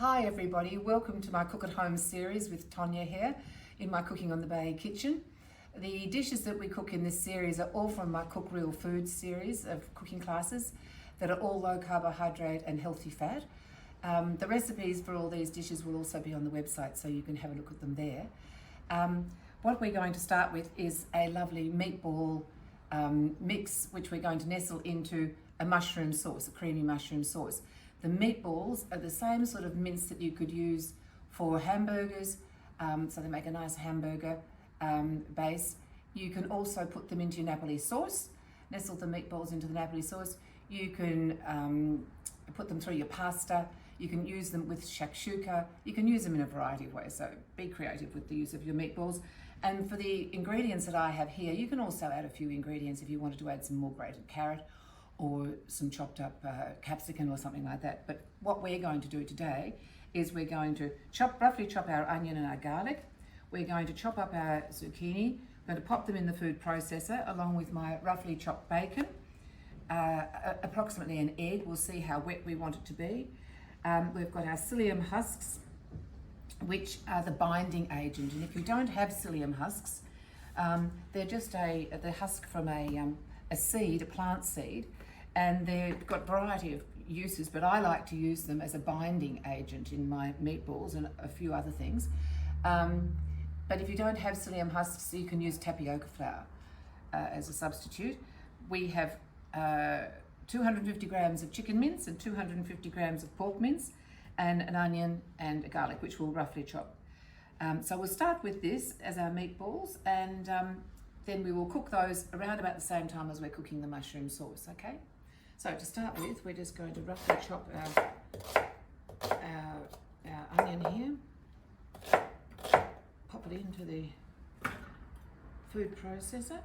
Hi everybody, welcome to my Cook at Home series with Tonya here in my Cooking on the Bay kitchen. The dishes that we cook in this series are all from my Cook Real Foods series of cooking classes that are all low carbohydrate and healthy fat. The recipes for all these dishes will also be on the website, so you can have a look at them there. What we're going to start with is a lovely meatball mix, which we're going to nestle into a mushroom sauce, a creamy mushroom sauce. The meatballs are the same sort of mince that you could use for hamburgers, so they make a nice hamburger base. You can also put them into your Napoli sauce, nestle the meatballs into the Napoli sauce. You can put them through your pasta. You can use them with shakshuka. You can use them in a variety of ways, so be creative with the use of your meatballs. And for the ingredients that I have here, you can also add a few ingredients if you wanted to add some more grated carrot or some chopped up capsicum or something like that. But what we're going to do today is we're going to roughly chop our onion and our garlic. We're going to chop up our zucchini. We're going to pop them in the food processor along with my roughly chopped bacon, approximately an egg. We'll see how wet we want it to be. We've got our psyllium husks, which are the binding agent. And if you don't have psyllium husks, they're just the husk from a seed, a plant seed, and they've got a variety of uses, but I like to use them as a binding agent in my meatballs and a few other things. But if you don't have psyllium husks, you can use tapioca flour as a substitute. We have 250 grams of chicken mince and 250 grams of pork mince and an onion and a garlic, which we'll roughly chop. So we'll start with this as our meatballs, and then we will cook those around about the same time as we're cooking the mushroom sauce, okay? So to start with, we're just going to roughly chop our onion here, pop it into the food processor.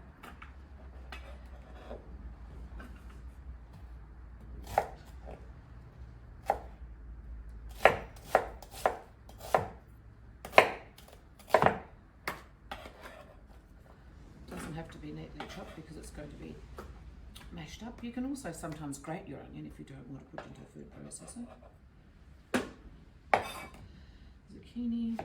Have to be neatly chopped because it's going to be mashed up. You can also sometimes grate your onion if you don't want to put it into a food processor. Zucchini.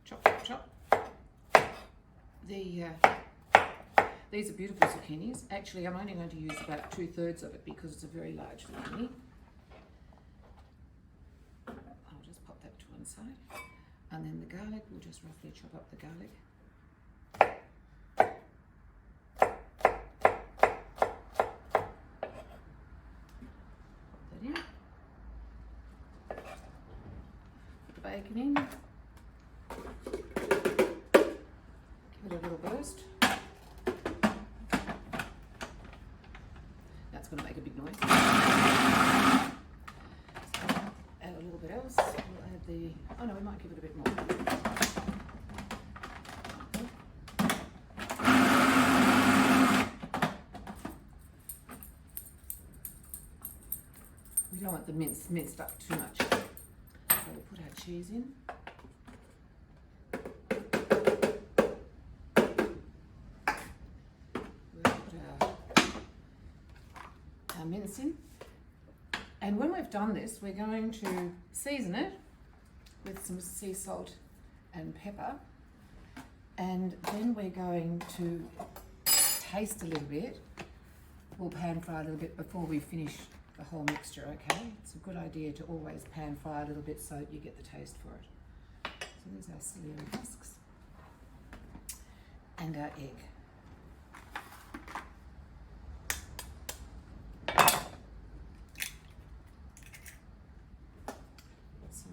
Chop, chop, chop. These are beautiful zucchinis. Actually, I'm only going to use about 2/3 of it because it's a very large zucchini. I'll just pop that to one side. And then the garlic, we'll just roughly chop up the garlic. Pop that in. Put the bacon in. Give it a little burst. That's going to make a big noise. Add a little bit else. We'll add oh no, we might give it a bit more. We don't want the minced up too much. So we'll put our cheese in. We'll put our mince in. And when we've done this, we're going to season it with some sea salt and pepper. And then we're going to taste a little bit. We'll pan fry a little bit before we finish the whole mixture, okay? It's a good idea to always pan fry a little bit so you get the taste for it. So there's our psyllium husks and our egg.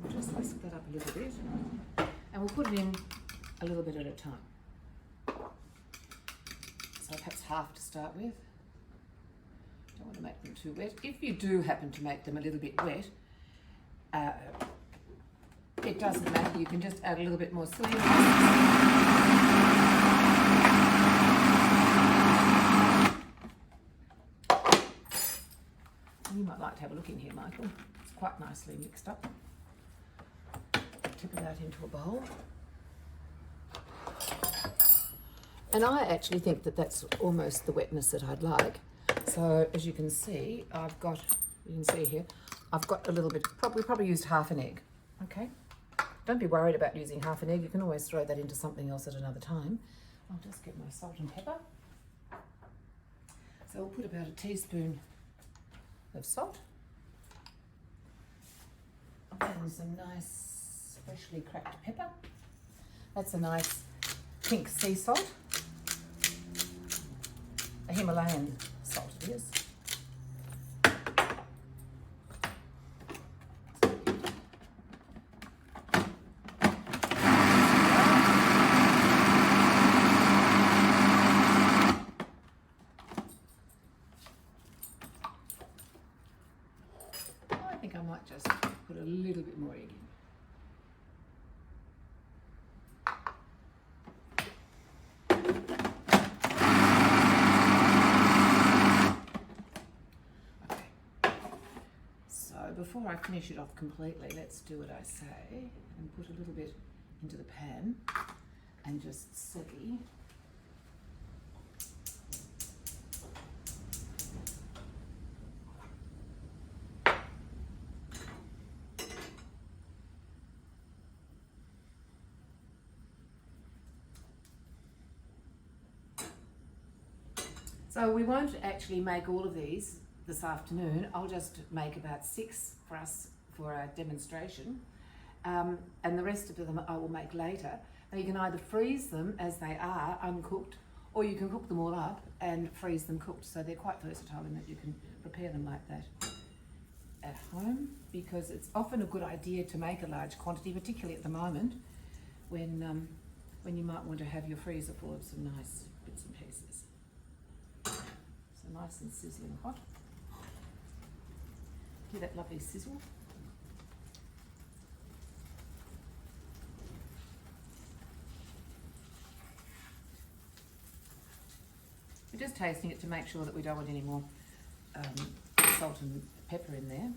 We'll just whisk that up a little bit, and we'll put it in a little bit at a time. So perhaps half to start with. Don't want to make them too wet. If you do happen to make them a little bit wet, it doesn't matter. You can just add a little bit more psyllium. You might like to have a look in here, Michael. It's quite nicely mixed up. Tip that into a bowl. And I actually think that that's almost the wetness that I'd like. So as you can see, you can see here, I've got a little bit, we probably used half an egg, okay? Don't be worried about using half an egg. You can always throw that into something else at another time. I'll just get my salt and pepper. So we'll put about a teaspoon of salt and some nice freshly cracked pepper. That's a nice pink sea salt, a Himalayan salt it is. I think I might just put a little bit more egg in. Before I finish it off completely, let's do what I say and put a little bit into the pan and just see. So we won't actually make all of these this afternoon. I'll just make about 6 for us for a demonstration, and the rest of them I will make later. Now you can either freeze them as they are uncooked, or you can cook them all up and freeze them cooked. So they're quite versatile in that you can prepare them like that at home, because it's often a good idea to make a large quantity, particularly at the moment when you might want to have your freezer full of some nice bits and pieces. So nice and sizzling hot. Hear that lovely sizzle? We're just tasting it to make sure that we don't want any more salt and pepper in there.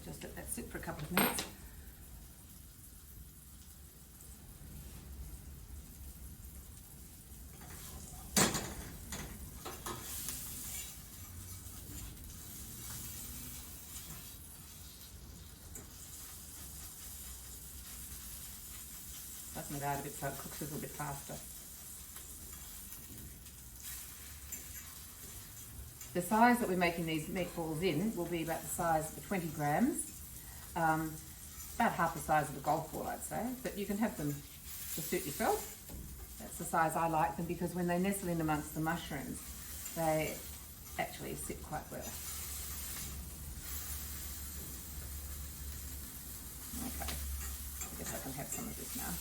Just let that sit for a couple of minutes. Flatten it out a bit so it cooks a little bit faster. The size that we're making these meatballs in will be about the size of 20 grams, about half the size of a golf ball, I'd say, but you can have them to suit yourself. That's the size I like them, because when they nestle in amongst the mushrooms, they actually sit quite well. Okay, I guess I can have some of this now.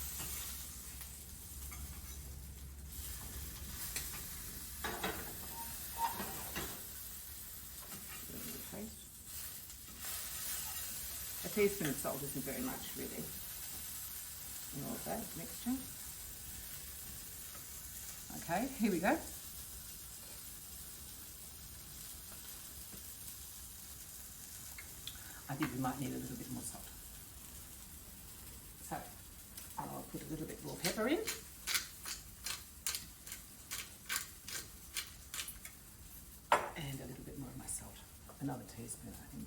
A teaspoon of salt isn't very much, really, in all of that mixture. Okay, here we go. I think we might need a little bit more salt. So I'll put a little bit more pepper in. And a little bit more of my salt. Another teaspoon, I think.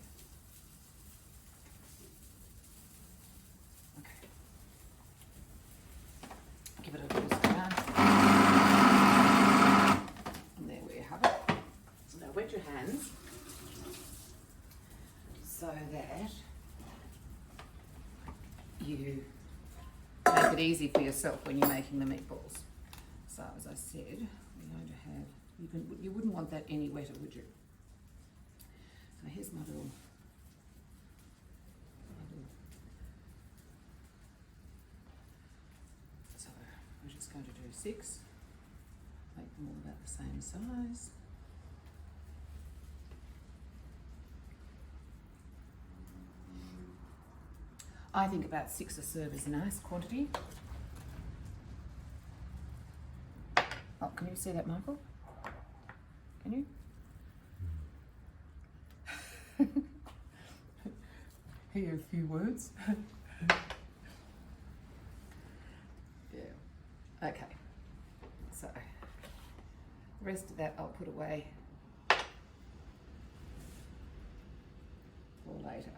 Give it a little stir. And there we have it. Now wet your hands so that you make it easy for yourself when you're making the meatballs. So as I said, we're going to have, you wouldn't want that any wetter, would you? So here's my little we're just going to do 6, make them all about the same size. I think about 6 a serve is a nice quantity. Oh, can you see that, Michael? Can you? Hear a few words. Yeah. Okay. So, the rest of that I'll put away for later.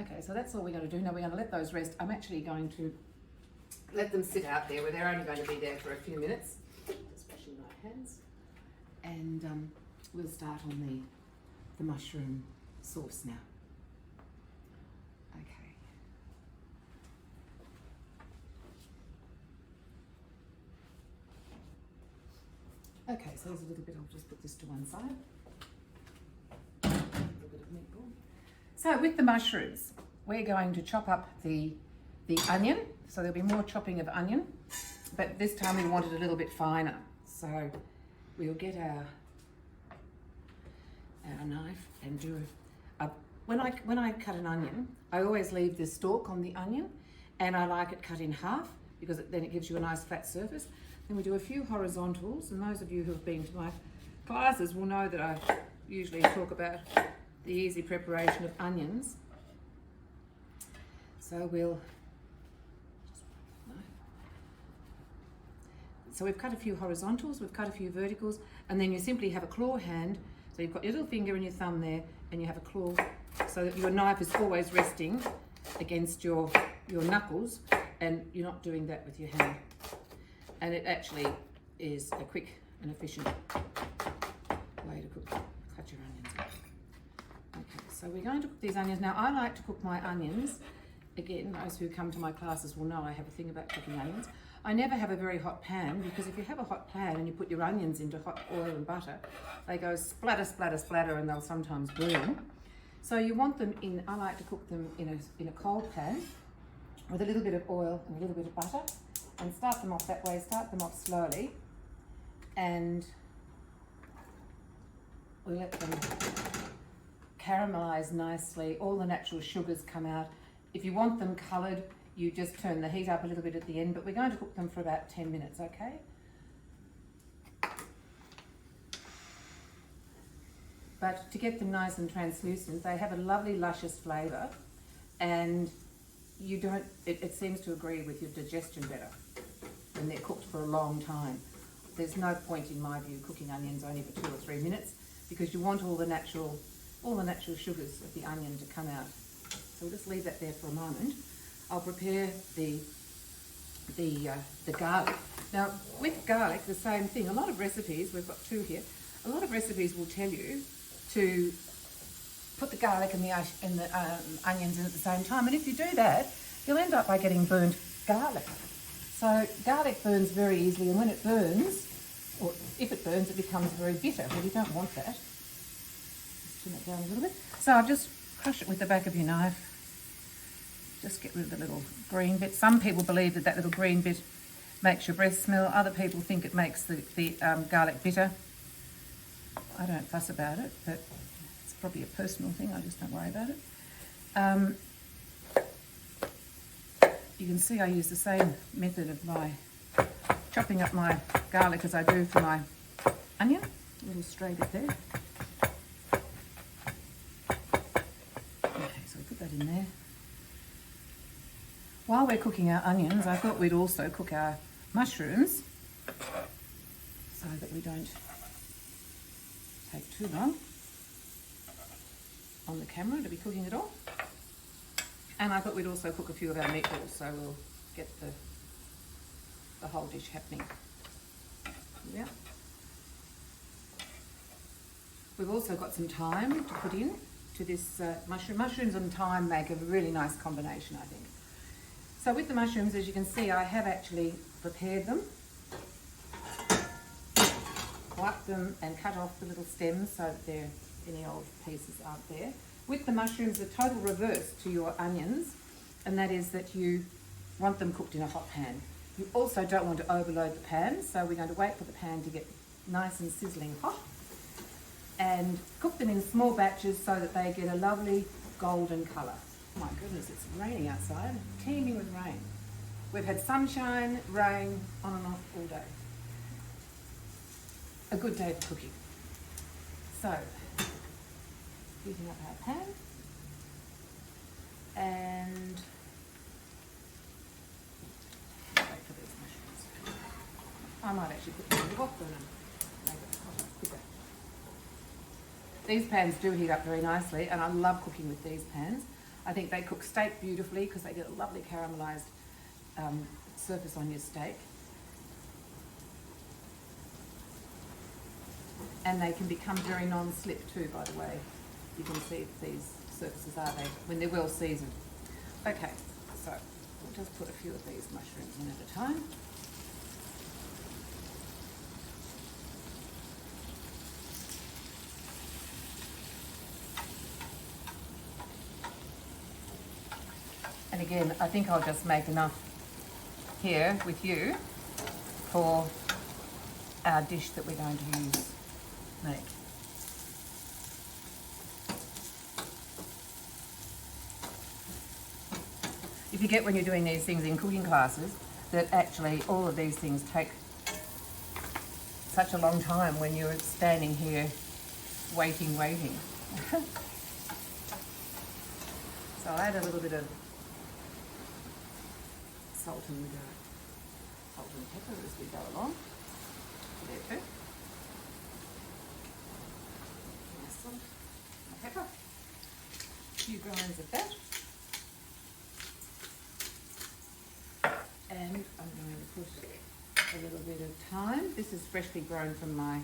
Okay, so that's all we're going to do. Now we're going to let those rest. I'm actually going to let them sit out there where they're only going to be there for a few minutes. Just washing my hands. And we'll start on the mushroom sauce now. Okay. Okay, so there's a little bit, I'll just put this to one side. A little bit of meatball. So with the mushrooms, we're going to chop up the onion. So there'll be more chopping of onion, but this time we want it a little bit finer. So we'll get our knife and do when I cut an onion, I always leave the stalk on the onion, and I like it cut in half because then it gives you a nice flat surface. Then we do a few horizontals, and those of you who have been to my classes will know that I usually talk about the easy preparation of onions. So we've cut a few horizontals, we've cut a few verticals, and then you simply have a claw hand. So you've got your little finger and your thumb there, and you have a claw, so that your knife is always resting against your knuckles, and you're not doing that with your hand. And it actually is a quick and efficient way to cut your onions up. Okay, so we're going to cook these onions. Now, I like to cook my onions. Again, those who come to my classes will know I have a thing about cooking onions. I never have a very hot pan, because if you have a hot pan and you put your onions into hot oil and butter, they go splatter, splatter, splatter, and they'll sometimes burn. So you want them in, I like to cook them in a cold pan with a little bit of oil and a little bit of butter, and start them off that way, start them off slowly, and we let them caramelize nicely, all the natural sugars come out. If you want them coloured, you just turn the heat up a little bit at the end, but we're going to cook them for about 10 minutes, okay? But to get them nice and translucent, they have a lovely luscious flavour, and it seems to agree with your digestion better when they're cooked for a long time. There's no point, in my view, cooking onions only for 2 or 3 minutes, because you want all the natural sugars of the onion to come out. So we'll just leave that there for a moment. I'll prepare the garlic. Now, with garlic, the same thing. A lot of recipes, we've got 2 here, a lot of recipes will tell you to put the garlic and the onions in at the same time. And if you do that, you'll end up by getting burnt garlic. So garlic burns very easily, and when it burns, or if it burns, it becomes very bitter. Well, you don't want that. Just turn it down a little bit. So I'll just crush it with the back of your knife. Just get rid of the little green bit. Some people believe that little green bit makes your breath smell. Other people think it makes the garlic bitter. I don't fuss about it, but it's probably a personal thing. I just don't worry about it. You can see I use the same method of my chopping up my garlic as I do for my onion. A little stray bit there. Okay, so we put that in there. While we're cooking our onions, I thought we'd also cook our mushrooms so that we don't take too long on the camera to be cooking it all. And I thought we'd also cook a few of our meatballs, so we'll get the whole dish happening. Yeah. We've also got some thyme to put in to this mushroom. Mushrooms and thyme make a really nice combination, I think. So with the mushrooms, as you can see, I have actually prepared them, wiped them and cut off the little stems so that any old pieces aren't there. With the mushrooms, the total reverse to your onions, and that is that you want them cooked in a hot pan. You also don't want to overload the pan, so we're going to wait for the pan to get nice and sizzling hot and cook them in small batches so that they get a lovely golden colour. Oh my goodness, it's raining outside, teeming with rain. We've had sunshine, rain, on and off all day. A good day for cooking. So, heating up our pan, and wait for these mushrooms. I might actually put them in the wok burner. Make it hotter, quicker. These pans do heat up very nicely, and I love cooking with these pans. I think they cook steak beautifully because they get a lovely caramelised surface on your steak. And they can become very non-slip too, by the way. You can see these surfaces are they when they're well seasoned. Okay, so we'll just put a few of these mushrooms in at a time. And again, I think I'll just make enough here with you for our dish that we're going to make. You forget when you're doing these things in cooking classes that actually all of these things take such a long time when you're standing here waiting. So I'll add a little bit of salt and pepper as we go along. There too. Nice salt and pepper. A few grinds of that. And I'm going to put a little bit of thyme. This is freshly grown from my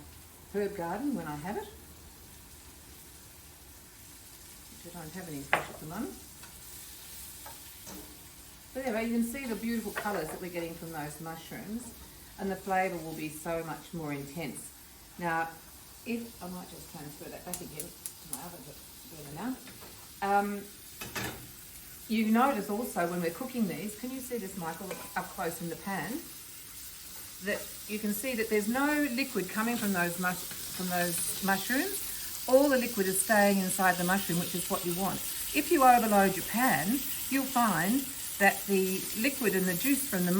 herb garden when I have it. Which I don't have any fresh at the moment. But anyway, you can see the beautiful colours that we're getting from those mushrooms, and the flavour will be so much more intense. Now, I might just transfer that back again to my oven burner now. You notice also when we're cooking these, can you see this, Michael, up close in the pan, that you can see that there's no liquid coming from those mushrooms. All the liquid is staying inside the mushroom, which is what you want. If you overload your pan, you'll find that the liquid and the juice from the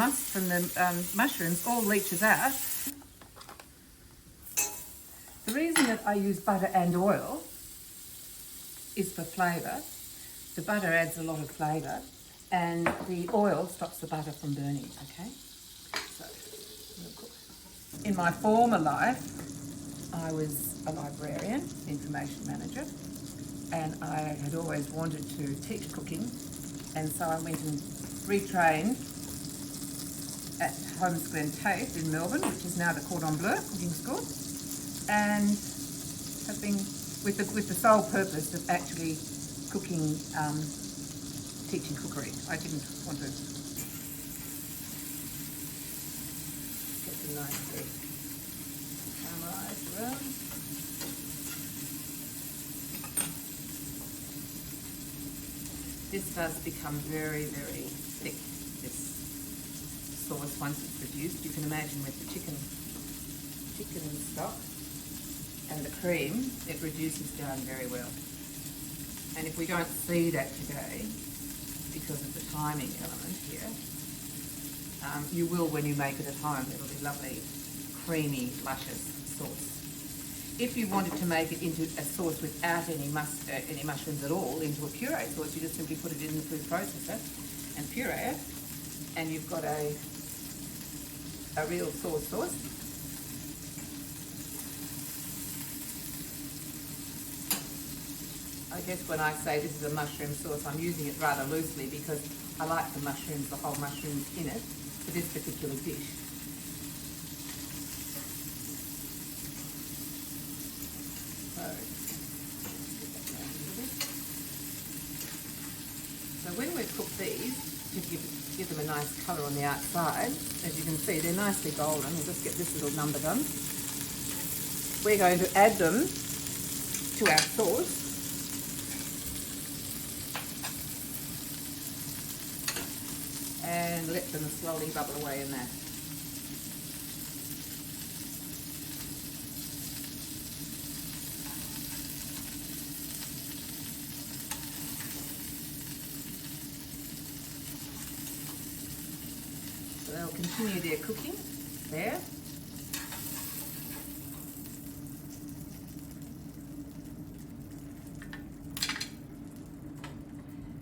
mushrooms all leaches out. The reason that I use butter and oil is for flavour. The butter adds a lot of flavour, and the oil stops the butter from burning, okay? So, we'll cook. In my former life, I was a librarian, information manager, and I had always wanted to teach cooking. And so I went and retrained at Holmes Glen Tate in Melbourne, which is now the Cordon Bleu Cooking School, and have been with the sole purpose of actually cooking, teaching cookery. I didn't want to get them nicely caramelised around. This does become very, very thick, this sauce, once it's reduced. You can imagine with the chicken stock and the cream, it reduces down very well. And if we don't see that today, because of the timing element here, you will when you make it at home. It'll be lovely, creamy, luscious sauce. If you wanted to make it into a sauce without any mushrooms at all, into a puree sauce, you just simply put it in the food processor and puree it, and you've got a real sauce. I guess when I say this is a mushroom sauce, I'm using it rather loosely because I like the mushrooms, the whole mushrooms in it for this particular dish. So when we cook these, to give them a nice colour on the outside, as you can see, they're nicely golden. We'll just get this little number done. We're going to add them to our sauce. And let them slowly bubble away in that. So they'll continue their cooking there.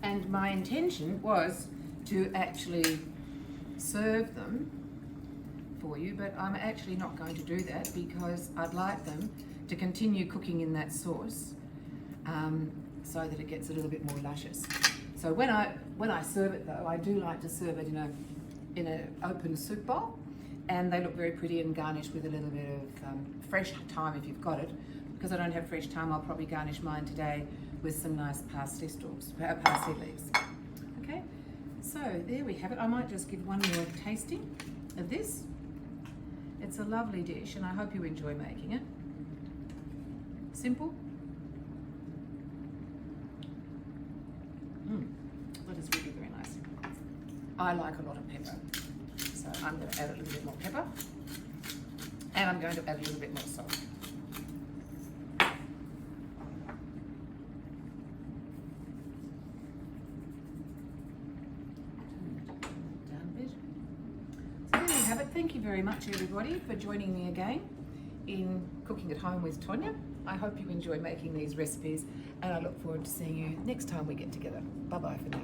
And my intention was to actually serve them for you, but I'm actually not going to do that because I'd like them to continue cooking in that sauce so that it gets a little bit more luscious. So when I serve it though, I do like to serve it in an open soup bowl, and they look very pretty and garnished with a little bit of fresh thyme if you've got it. Because I don't have fresh thyme, I'll probably garnish mine today with some nice parsley stalks, parsley leaves. Okay, so there we have it. I might just give one more tasting of this. It's a lovely dish and I hope you enjoy making it. Simple. That is really very nice. I like a lot of pepper, so I'm going to add a little bit more pepper, and I'm going to add a little bit more salt. So there you have it. Thank you very much, everybody, for joining me again in Cooking at Home with Tonya. I hope you enjoy making these recipes, and I look forward to seeing you next time we get together. Bye-bye for now.